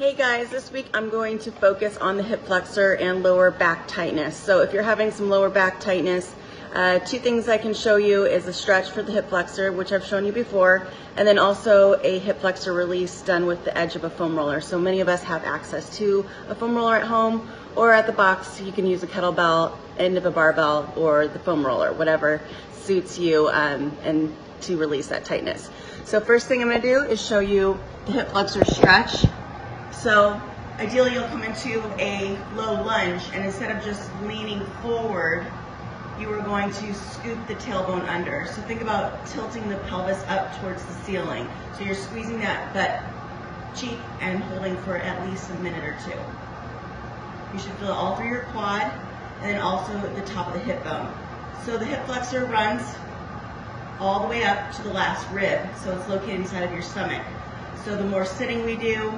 Hey guys, this week I'm going to focus on the hip flexor and lower back tightness. So if you're having some lower back tightness, two things I can show you is a stretch for the hip flexor, which I've shown you before, and then also a hip flexor release done with the edge of a foam roller. So many of us have access to a foam roller at home, or at the box you can use a kettlebell, end of a barbell, or the foam roller, whatever suits you, and to release that tightness. So first thing I'm going to do is show you the hip flexor stretch. So ideally you'll come into a low lunge, and instead of just leaning forward, you are going to scoop the tailbone under. So think about tilting the pelvis up towards the ceiling. So you're squeezing that butt cheek and holding for at least a minute or two. You should feel it all through your quad, and then also the top of the hip bone. So the hip flexor runs all the way up to the last rib, so it's located inside of your stomach. So the more sitting we do,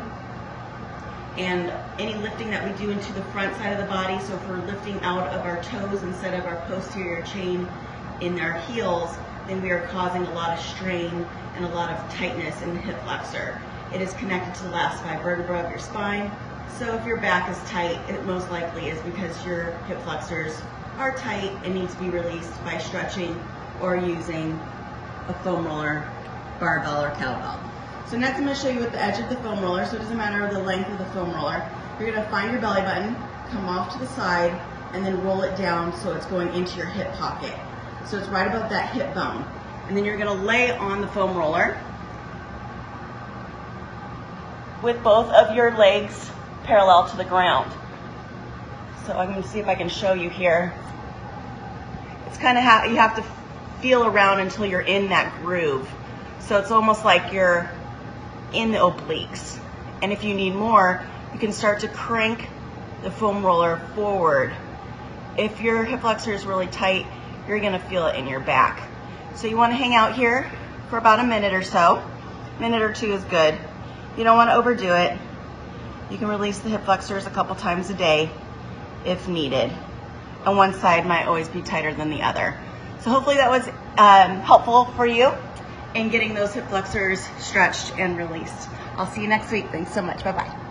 and any lifting that we do into the front side of the body, so if we're lifting out of our toes instead of our posterior chain in our heels, then we are causing a lot of strain and a lot of tightness in the hip flexor. It is connected to the last 5 vertebrae of your spine, so if your back is tight, it most likely is because your hip flexors are tight and need to be released by stretching or using a foam roller, barbell, or kettlebell. So next I'm going to show you with the edge of the foam roller, so it doesn't matter the length of the foam roller. You're going to find your belly button, come off to the side, and then roll it down so it's going into your hip pocket. So it's right above that hip bone. And then you're going to lay on the foam roller with both of your legs parallel to the ground. So I'm going to see if I can show you here. It's kind of how you have to feel around until you're in that groove. So it's almost like you're in the obliques. And if you need more, you can start to crank the foam roller forward. If your hip flexor is really tight, you're gonna feel it in your back. So you wanna hang out here for about a minute or so. A minute or two is good. You don't wanna overdo it. You can release the hip flexors a couple times a day if needed. And one side might always be tighter than the other. So hopefully that was helpful for you in getting those hip flexors stretched and released. I'll see you next week. Thanks so much. Bye-bye.